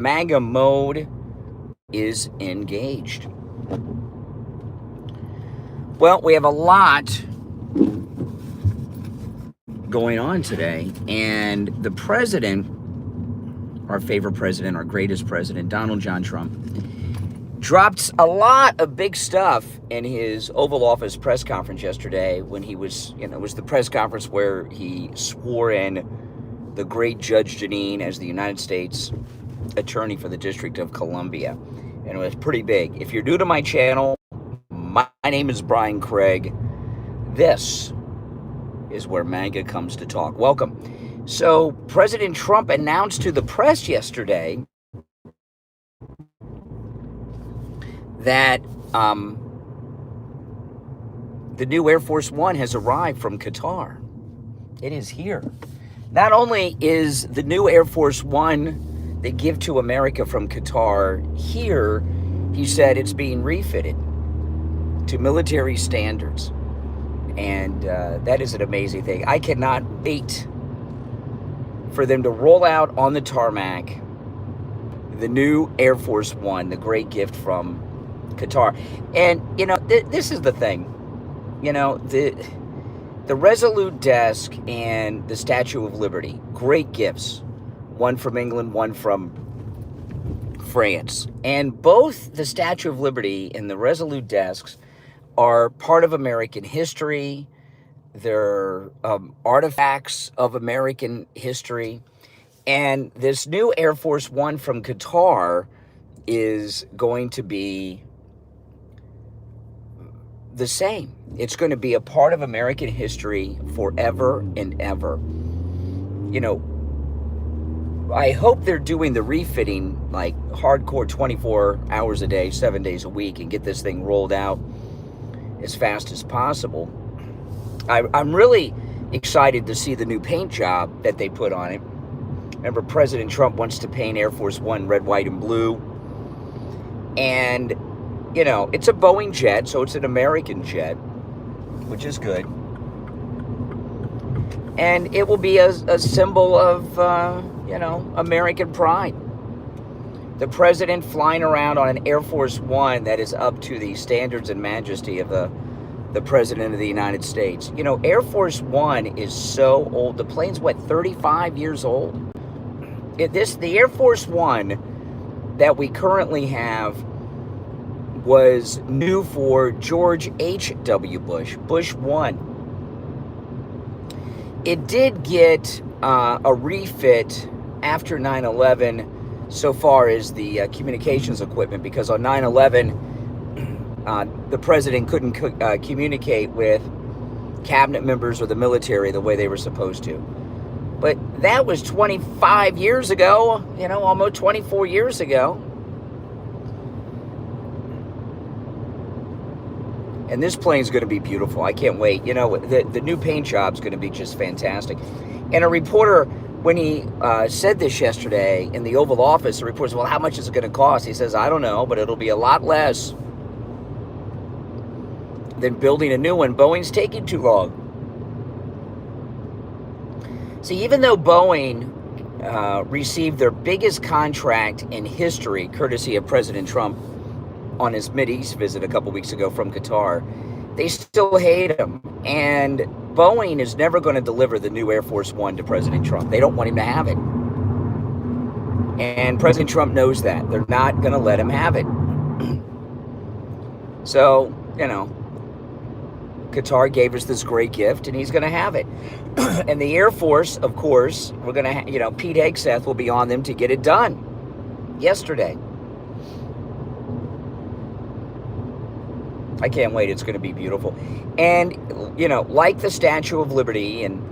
MAGA mode is engaged. Well, we have a lot going on today, and the president, our favorite president, our greatest president, Donald John Trump, dropped a lot of big stuff in his Oval Office press conference yesterday when he was, it was the press conference where he swore in the great Judge Janine as the United States Attorney for the District of Columbia. And it was pretty big. If you're new to my channel, my name is Brian Craig. This is where MAGA comes to talk. Welcome. So President Trump announced to the press yesterday that the new Air Force One has arrived from Qatar. It is here. Not only is the new Air Force One they give to America from Qatar here, he said it's being refitted to military standards. And that is an amazing thing. I cannot wait for them to roll out on the tarmac the new Air Force One, the great gift from Qatar. And, this is the thing. The Resolute Desk and the Statue of Liberty, great gifts. One from England, one from France. And both the Statue of Liberty and the Resolute Desks are part of American history. They're artifacts of American history. And this new Air Force One from Qatar is going to be the same. It's going to be a part of American history forever and ever. I hope they're doing the refitting like hardcore 24 hours a day, 7 days a week, and get this thing rolled out as fast as possible. I'm really excited to see the new paint job that they put on it. Remember, President Trump wants to paint Air Force One red, white, and blue. And, it's a Boeing jet, so it's an American jet, which is good. And it will be a symbol of, American pride. The president flying around on an Air Force One that is up to the standards and majesty of the president of the United States. Air Force One is so old. The plane's, 35 years old? The Air Force One that we currently have was new for George H.W. Bush, Bush 1. It did get a refit after 9/11 so far as the communications equipment, because on 9/11, the president couldn't communicate with cabinet members or the military the way they were supposed to. But that was 25 years ago, almost 24 years ago. And this plane's going to be beautiful. I can't wait. The new paint job's going to be just fantastic. And a reporter, when he said this yesterday in the Oval Office, the reporter said, well, how much is it going to cost? He says, I don't know, but it'll be a lot less than building a new one. Boeing's taking too long. See, even though Boeing received their biggest contract in history, courtesy of President Trump, on his Mideast visit a couple weeks ago from Qatar, they still hate him. And Boeing is never going to deliver the new Air Force One to President Trump. They don't want him to have it. And President Trump knows that. They're not going to let him have it. So, Qatar gave us this great gift, and he's going to have it. And the Air Force, of course, we're going to, Pete Hegseth will be on them to get it done yesterday. I can't wait. It's going to be beautiful. And, like the Statue of Liberty and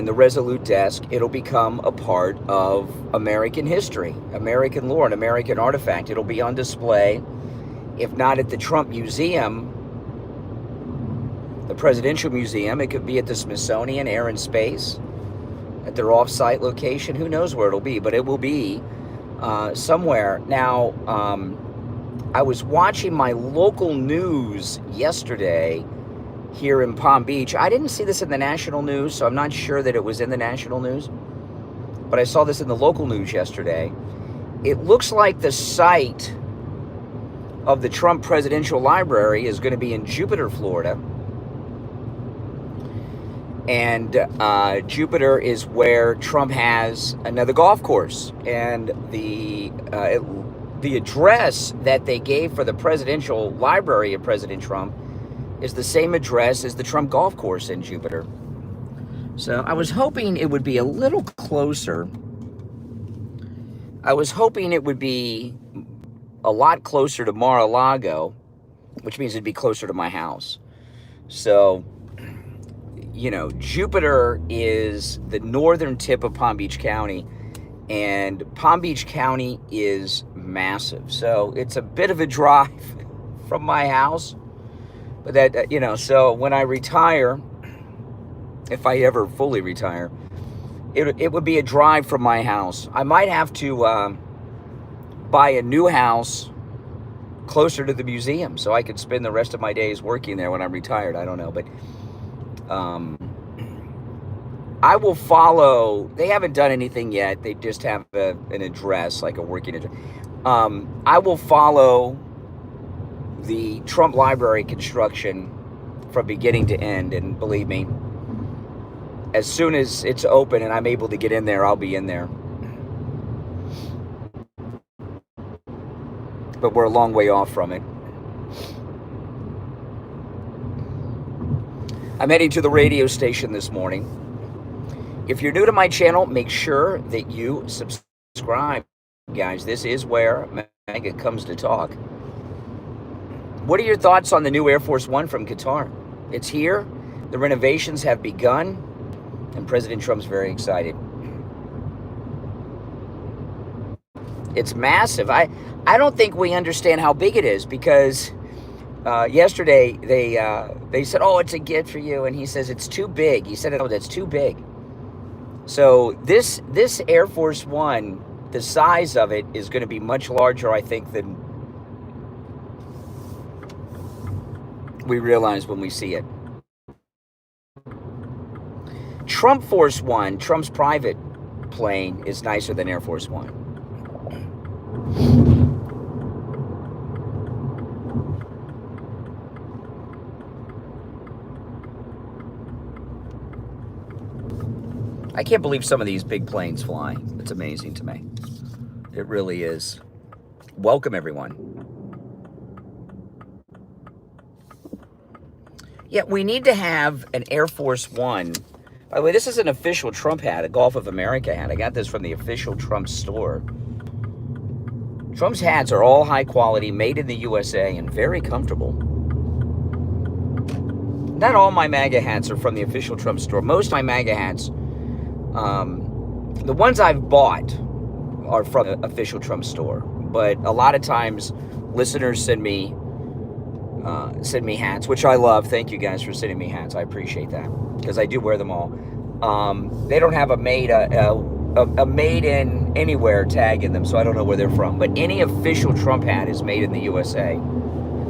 the Resolute Desk, it'll become a part of American history, American lore, an American artifact. It'll be on display, if not at the Trump Museum, the Presidential Museum. It could be at the Smithsonian Air and Space, at their off-site location. Who knows where it'll be, but it will be somewhere. Now, I was watching my local news yesterday here in Palm Beach. I didn't see this in the national news, so I'm not sure that it was in the national news. But I saw this in the local news yesterday. it looks like the site of the Trump Presidential Library is going to be in Jupiter, Florida. And Jupiter is where Trump has another golf course. And the address that they gave for the presidential library of President Trump is the same address as the Trump golf course in Jupiter. So I was hoping it would be a little closer. I was hoping it would be a lot closer to Mar-a-Lago, which means it'd be closer to my house. So, you know, Jupiter is the northern tip of Palm Beach County, and Palm Beach County is massive. So it's a bit of a drive from my house. But that, you know, so when I retire, if I ever fully retire, it would be a drive from my house. I might have to buy a new house closer to the museum so I could spend the rest of my days working there when I'm retired. I don't know, but I will follow. They haven't done anything yet. They just have an address, like a working address. I will follow the Trump Library construction from beginning to end, and believe me, as soon as it's open and I'm able to get in there, I'll be in there. But we're a long way off from it. I'm heading to the radio station this morning. If you're new to my channel, make sure that you subscribe, guys. This is where Mega comes to talk. What are your thoughts on the new Air Force One from Qatar? It's here. The renovations have begun, and President Trump's very excited. It's massive. I don't think we understand how big it is, because yesterday they said, "Oh, it's a gift for you," and he says it's too big. He said, "Oh, that's too big." So this Air Force One, the size of it is going to be much larger, I think, than we realize when we see it. Trump Force One, Trump's private plane, is nicer than Air Force One. I can't believe some of these big planes fly. It's amazing to me. It really is. Welcome, everyone. Yeah, we need to have an Air Force One. By the way, this is an official Trump hat, a Gulf of America hat. I got this from the official Trump store. Trump's hats are all high quality, made in the USA, and very comfortable. Not all my MAGA hats are from the official Trump store. Most of my MAGA hats, the ones I've bought, are from the official Trump store. But a lot of times, listeners send me hats, which I love. Thank you guys for sending me hats. I appreciate that, because I do wear them all. They don't have a made in anywhere tag in them, so I don't know where they're from. But any official Trump hat is made in the USA.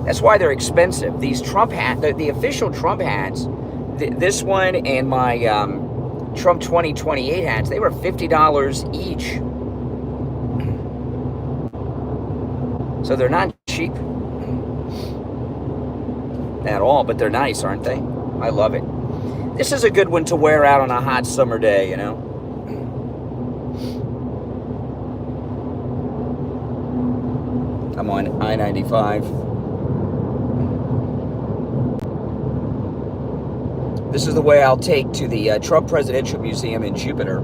That's why they're expensive. These Trump hats, the official Trump hats, this one and my Trump 2028 hats, they were $50 each. So they're not cheap at all, but they're nice, aren't they? I love it. This is a good one to wear out on a hot summer day, you know? I'm on I-95. This is the way I'll take to the Trump Presidential Museum in Jupiter.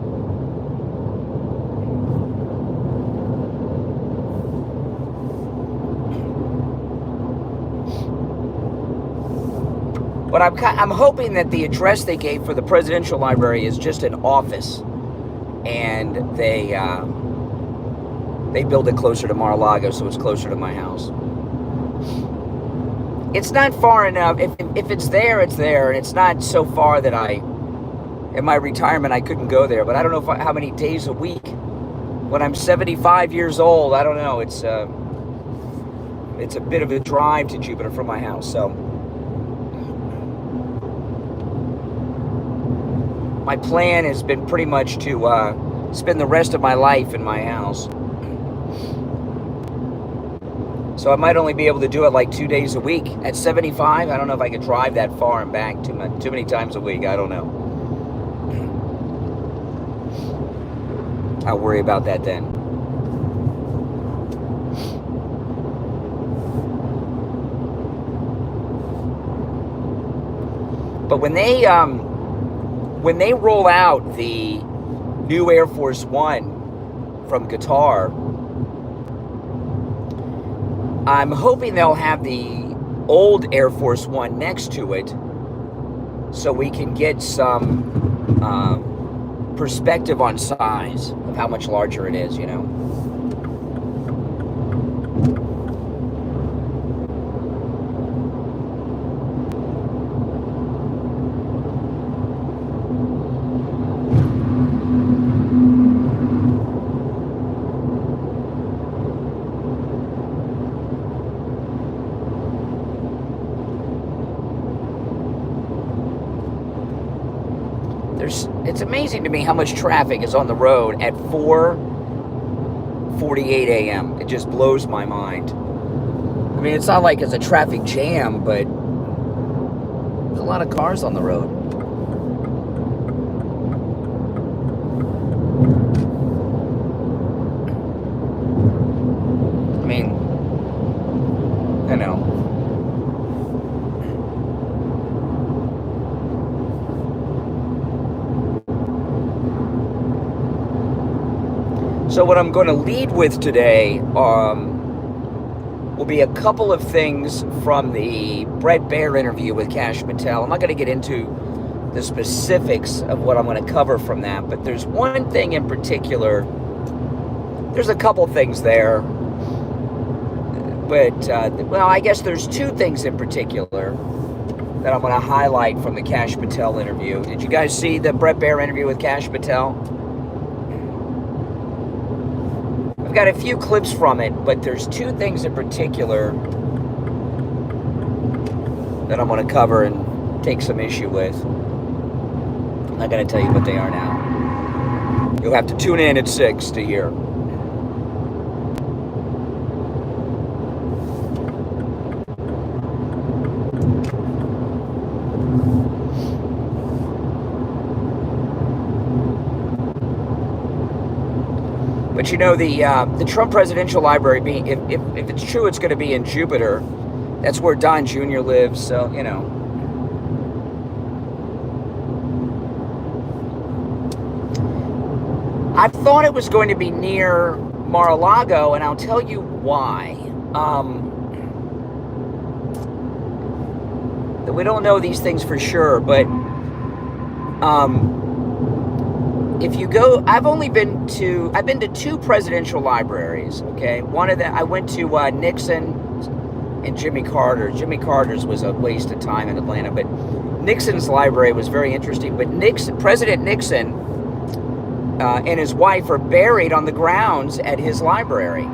But I'm hoping that the address they gave for the Presidential Library is just an office, and they build it closer to Mar-a-Lago, so it's closer to my house. It's not far enough. If it's there, it's there, and it's not so far that in my retirement, I couldn't go there. But I don't know how many days a week. When I'm 75 years old, I don't know. It's a bit of a drive to Jupiter from my house, so. My plan has been pretty much to spend the rest of my life in my house. So I might only be able to do it like 2 days a week. At 75, I don't know if I could drive that far and back too many times a week. I don't know. I'll worry about that then. But when they roll out the new Air Force One from Qatar, I'm hoping they'll have the old Air Force One next to it so we can get some perspective on size of how much larger it is, you know. It's amazing to me how much traffic is on the road at 4:48 a.m. It just blows my mind. I mean, it's not like it's a traffic jam, but there's a lot of cars on the road. I mean, you know. So what I'm going to lead with today will be a couple of things from the Bret Baier interview with Kash Patel. I'm not going to get into the specifics of what I'm going to cover from that, but there's one thing in particular. There's a couple things there, but, well, I guess there's two things in particular that I'm going to highlight from the Kash Patel interview. Did you guys see the Bret Baier interview with Kash Patel? I've got a few clips from it, but there's two things in particular that I'm going to cover and take some issue with. I'm not going to tell you what they are now. You'll have to tune in at 6 to hear. But you know, the Trump Presidential Library, being if it's true, it's going to be in Jupiter. That's where Don Jr. lives, so, you know. I thought it was going to be near Mar-a-Lago, and I'll tell you why. We don't know these things for sure, but if you go, I've been to two presidential libraries, okay? One of them, I went to Nixon and Jimmy Carter. Jimmy Carter's was a waste of time in Atlanta, but Nixon's library was very interesting. But President Nixon and his wife are buried on the grounds at his library.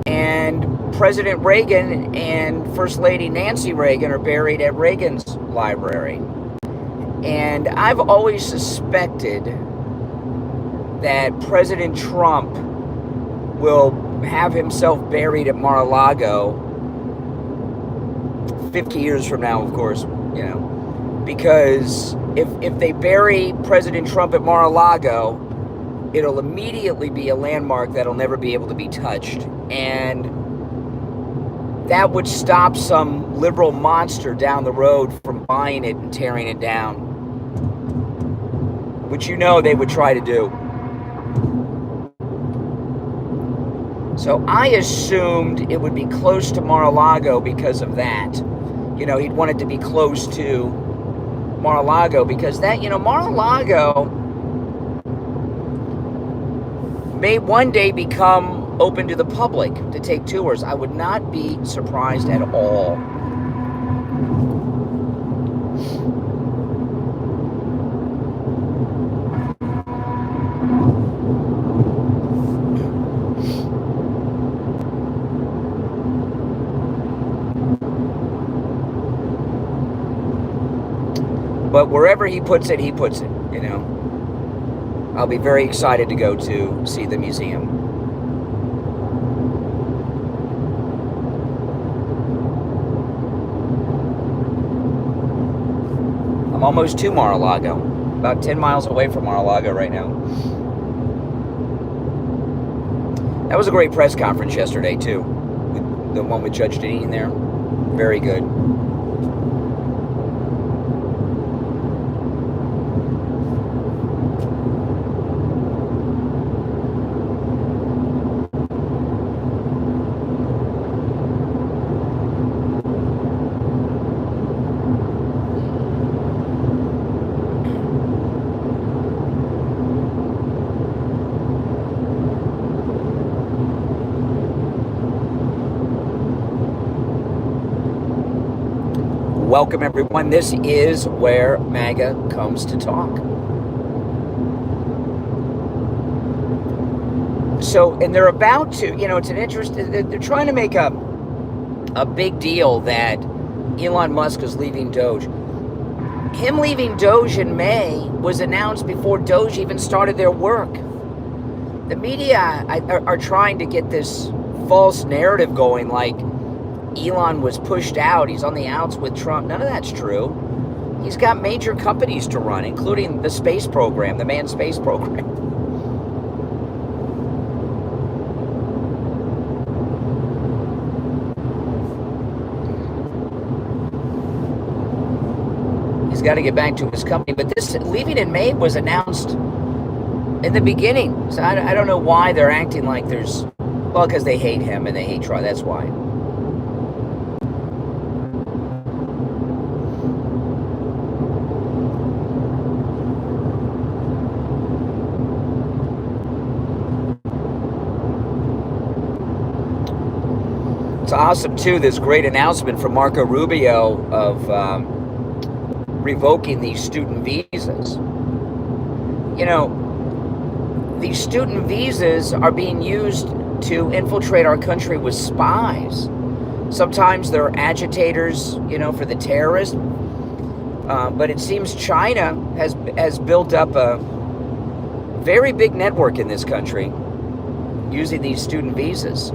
And President Reagan and First Lady Nancy Reagan are buried at Reagan's library. And I've always suspected that President Trump will have himself buried at Mar-a-Lago 50 years from now, of course, you know, because if they bury President Trump at Mar-a-Lago, it'll immediately be a landmark that'll never be able to be touched. And that would stop some liberal monster down the road from buying it and tearing it down, which you know they would try to do. So I assumed it would be close to Mar-a-Lago because of that. You know, he'd want it to be close to Mar-a-Lago because that, you know, Mar-a-Lago may one day become open to the public to take tours. I would not be surprised at all. But wherever he puts it, you know. I'll be very excited to go to see the museum. I'm almost to Mar-a-Lago. About 10 miles away from Mar-a-Lago right now. That was a great press conference yesterday, too. The one with Judge Deneen there. Very good. Welcome, everyone. This is where MAGA comes to talk. So, and they're about to, it's an interest, they're trying to make a big deal that Elon Musk is leaving Doge. Him leaving Doge in May was announced before Doge even started their work. The media are trying to get this false narrative going, like Elon was pushed out, he's on the outs with Trump. None of that's true. He's got major companies to run, including the space program, the manned space program. He's got to get back to his company. But this leaving in May was announced in the beginning. So I don't know why they're acting like there's... Well, because they hate him and they hate Trump. That's why. It's awesome, too, this great announcement from Marco Rubio of revoking these student visas. These student visas are being used to infiltrate our country with spies. Sometimes they're agitators, for the terrorists. But it seems China has built up a very big network in this country using these student visas.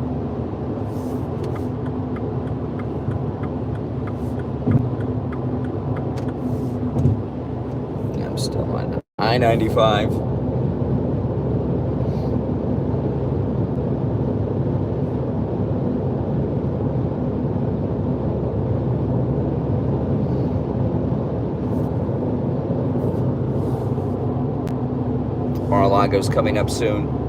I'm still on I-95. Mar-a-Lago's coming up soon.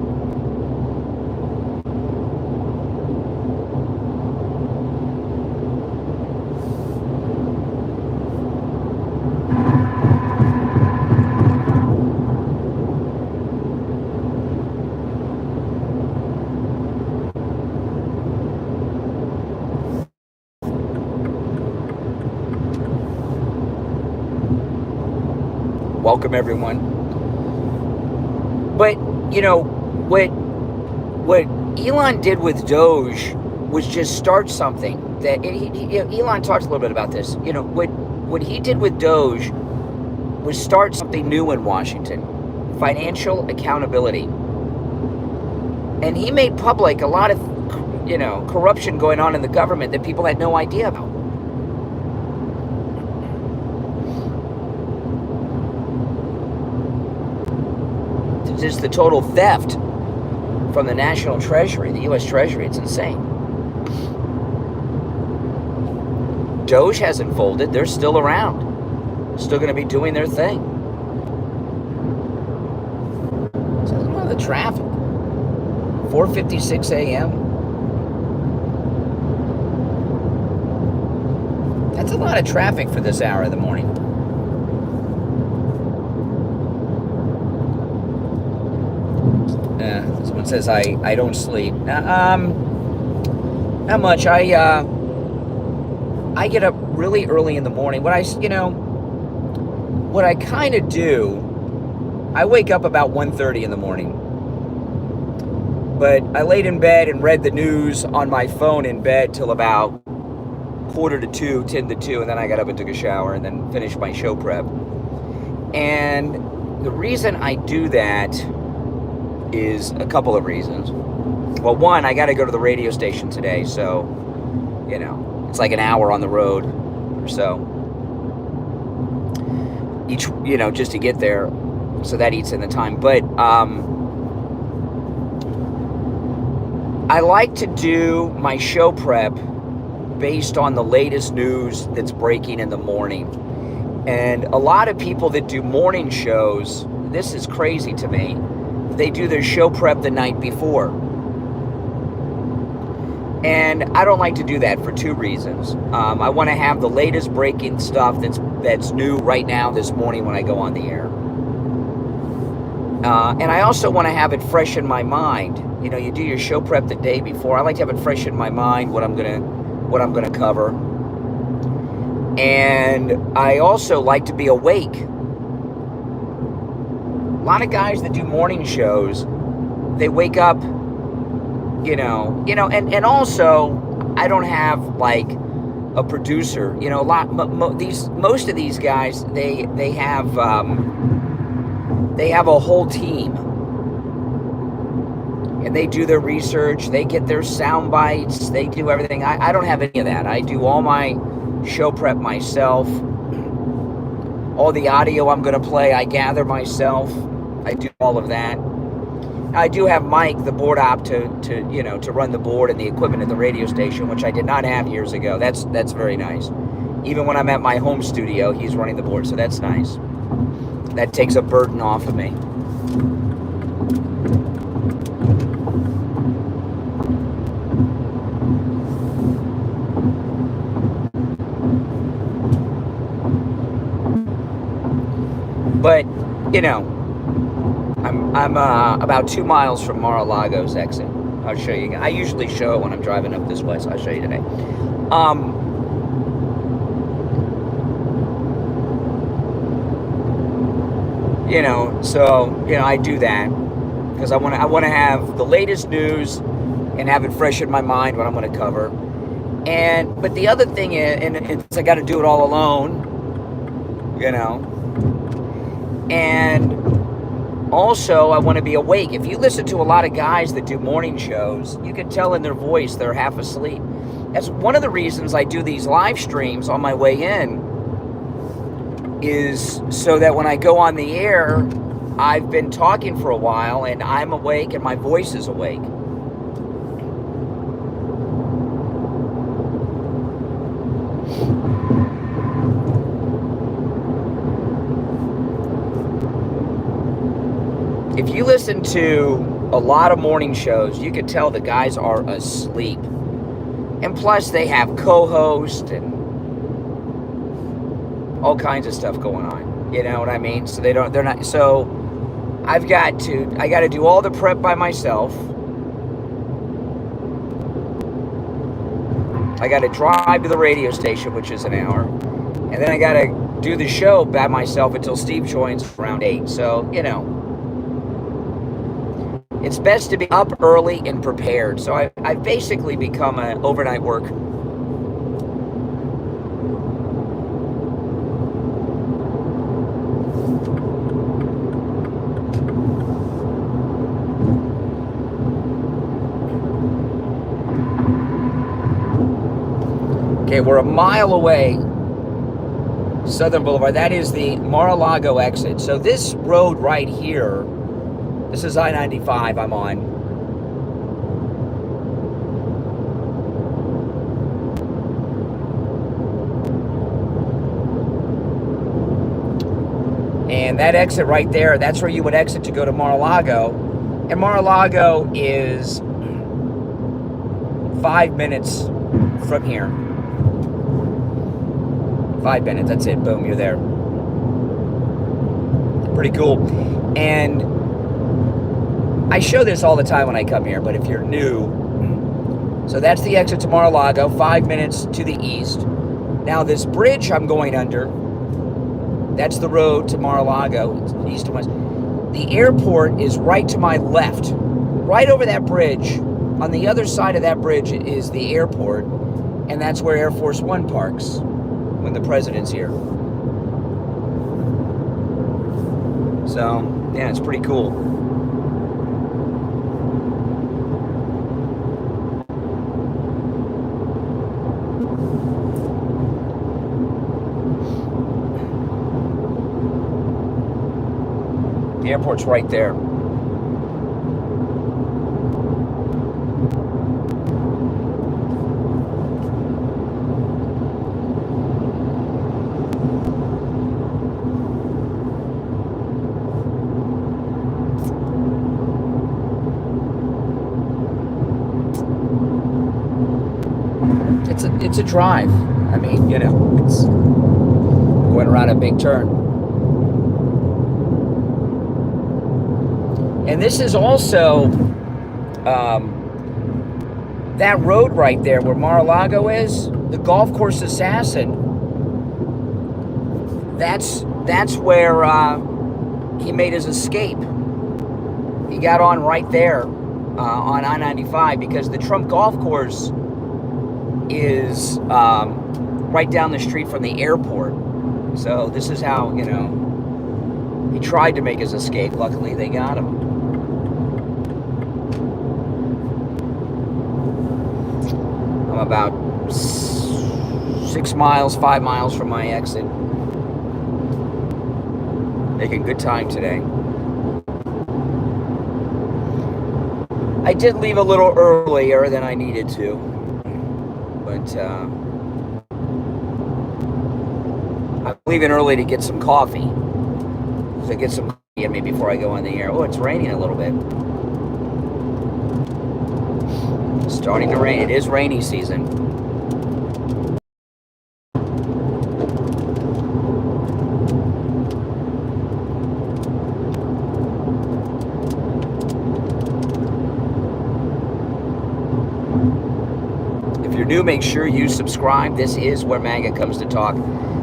Welcome, everyone. But, what Elon did with Doge was just start something. That Elon talked a little bit about this. What he did with Doge was start something new in Washington. Financial accountability. And he made public a lot of, corruption going on in the government that people had no idea about. Just the total theft from the National Treasury, the U.S. Treasury. It's insane. Doge hasn't folded. They're still around. Still going to be doing their thing. So look at the traffic. 4:56 a.m. That's a lot of traffic for this hour of the morning. Someone says I don't sleep. Not much. I get up really early in the morning. What I kind of do, I wake up about 1:30 in the morning. But I laid in bed and read the news on my phone in bed till about 1:45, 10 to 2, and then I got up and took a shower and then finished my show prep. And the reason I do that is a couple of reasons. Well, one, I got to go to the radio station today, so, it's like an hour on the road or so. each, just to get there. So that eats in the time. But I like to do my show prep based on the latest news that's breaking in the morning. And a lot of people that do morning shows, this is crazy to me, they do their show prep the night before. And I don't like to do that for two reasons. I want to have the latest breaking stuff that's new right now this morning when I go on the air. And I also want to have it fresh in my mind. You do your show prep the day before. I like to have it fresh in my mind what I'm gonna cover. And I also like to be awake. A lot of guys that do morning shows, they wake up, and also I don't have like a producer. Most of these guys, they have a whole team, and they do their research. They get their sound bites. They do everything. I don't have any of that. I do all my show prep myself. All the audio I'm going to play, I gather myself. I do all of that. I do have Mike, the board op, to run the board and the equipment at the radio station, which I did not have years ago. That's very nice. Even when I'm at my home studio, he's running the board, so that's nice. That takes a burden off of me. But, I'm about 2 miles from Mar-a-Lago's exit. I'll show you. I usually show it when I'm driving up this way, so I'll show you today. I do that because I want to have the latest news and have it fresh in my mind what I'm going to cover. But the other thing is, and it's I got to do it all alone, and also I want to be awake. If you listen to a lot of guys that do morning shows, you can tell in their voice they're half asleep. That's one of the reasons I do these live streams on my way in, is so that when I go on the air, I've been talking for a while and I'm awake and my voice is awake. If you listen to a lot of morning shows, you can tell the guys are asleep. And plus they have co-host and all kinds of stuff going on. You know what I mean? So they're not, so I got to do all the prep by myself. I got to drive to the radio station, which is an hour. And then I got to do the show by myself until Steve joins around 8. So, it's best to be up early and prepared. So I've basically become an overnight worker. Okay, we're a mile away. Southern Boulevard. That is the Mar-a-Lago exit. So this road right here, this is I-95 I'm on. And that exit right there, that's where you would exit to go to Mar-a-Lago. And Mar-a-Lago is 5 minutes from here. 5 minutes, that's it. Boom, you're there. Pretty cool. And I show this all the time when I come here, but if you're new, so that's the exit to Mar-a-Lago, 5 minutes to the east. Now this bridge I'm going under, that's the road to Mar-a-Lago, east and west. The airport is right to my left, right over that bridge. On the other side of that bridge is the airport, and that's where Air Force One parks when the president's here. So, yeah, it's pretty cool. airport's right there. It's a drive. I mean, you know, it's going around a big turn. And this is also that road right there where Mar-a-Lago is, the golf course assassin. That's where he made his escape. He got on right there on I-95 because the Trump golf course is right down the street from the airport. So this is how, you know, he tried to make his escape. Luckily, they got him. I'm about 6 miles, 5 miles from my exit. Making good time today. I did leave a little earlier than I needed to. But I'm leaving early to get some coffee. So get some coffee in me before I go on the air. Oh, it's raining a little bit. It's starting to rain. It is rainy season. New, make sure you subscribe. This is where MAGA comes to talk.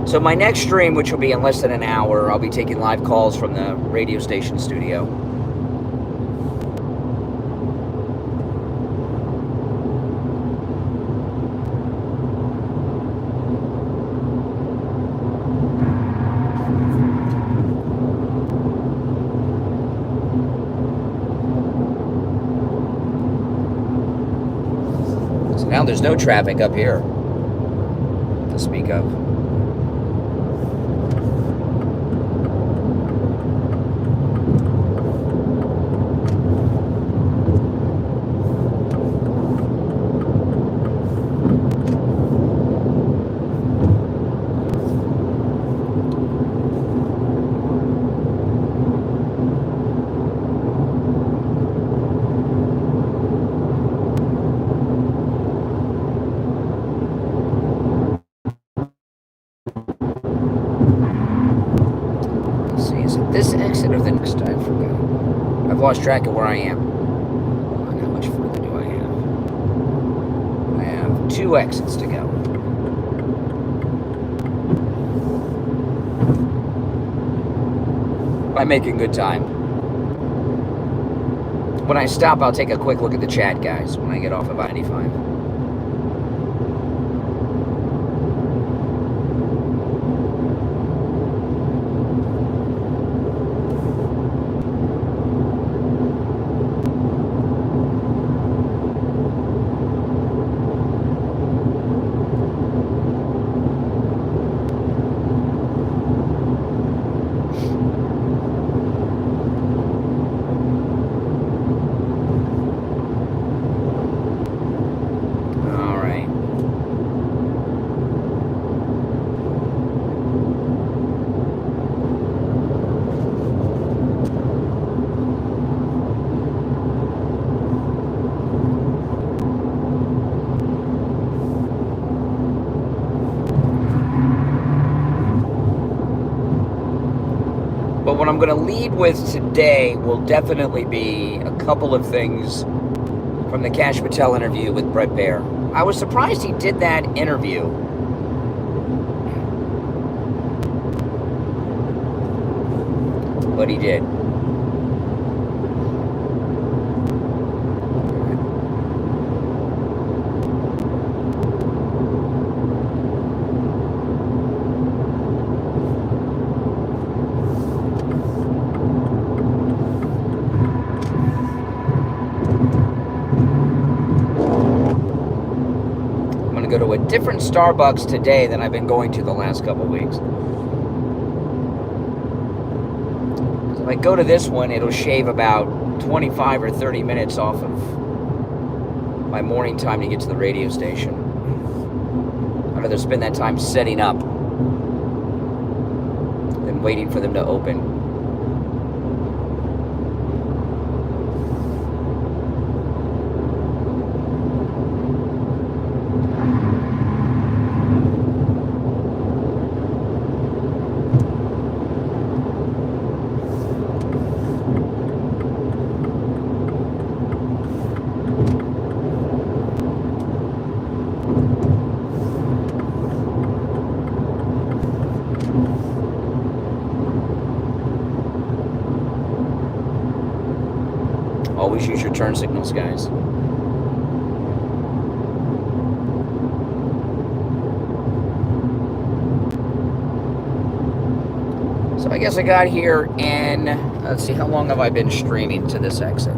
So my next stream, which will be in less than an hour, I'll be taking live calls from the radio station studio. Now there's no traffic up here to speak of. Lost track of where I am. How much further do I have? I have 2 exits to go. I'm making good time. When I stop, I'll take a quick look at the chat, guys, when I get off of I-95. What I'm going to lead with today will definitely be a couple of things from the Kash Patel interview with Bret Baier. I was surprised he did that interview. But he did. Go to a different Starbucks today than I've been going to the last couple weeks. So if I go to this one, it'll shave about 25 or 30 minutes off of my morning time to get to the radio station. I'd rather spend that time setting up than waiting for them to open. Always use your turn signals, guys. So I guess I got here in, let's see, how long have I been streaming to this exit?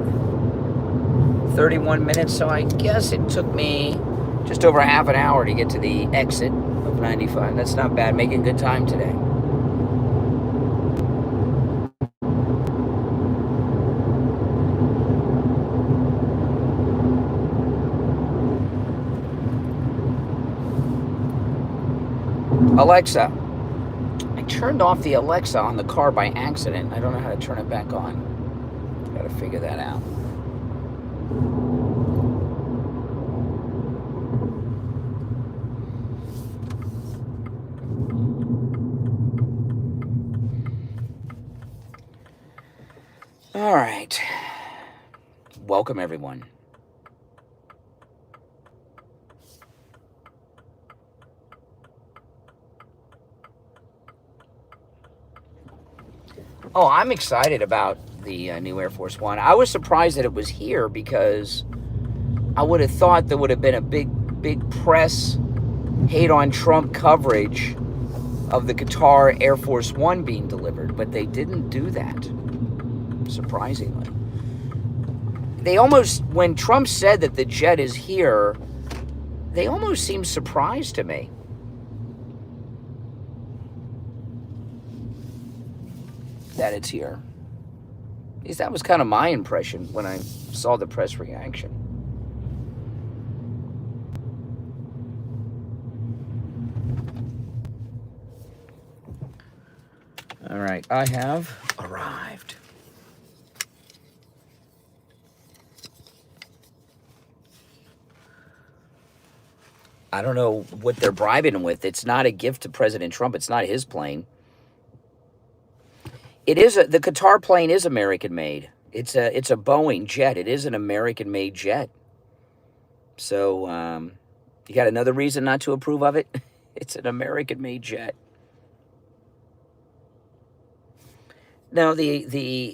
31 minutes, so I guess it took me just over half an hour to get to the exit of 95. That's not bad, making good time today. Alexa. I turned off the Alexa on the car by accident. I don't know how to turn it back on. Gotta figure that out. All right. Welcome, everyone. Oh, I'm excited about the new Air Force One. I was surprised that it was here because I would have thought there would have been a big press hate on Trump coverage of the Qatar Air Force One being delivered, but they didn't do that, surprisingly. They almost, when Trump said that the jet is here, they almost seemed surprised to me. That it's here. At least that was kind of my impression when I saw the press reaction. All right, I have arrived. I don't know what they're bribing him with. It's not a gift to President Trump. It's not his plane. It is the Qatar plane is American made. It's a Boeing jet. It is an American made jet. So you got another reason not to approve of it? It's an American made jet. Now the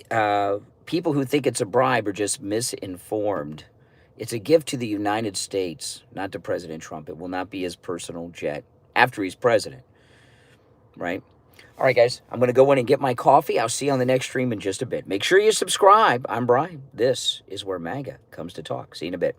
people who think it's a bribe are just misinformed. It's a gift to the United States, not to President Trump. It will not be his personal jet after he's president, right? All right, guys, I'm going to go in and get my coffee. I'll see you on the next stream in just a bit. Make sure you subscribe. I'm Brian. This is where MAGA comes to talk. See you in a bit.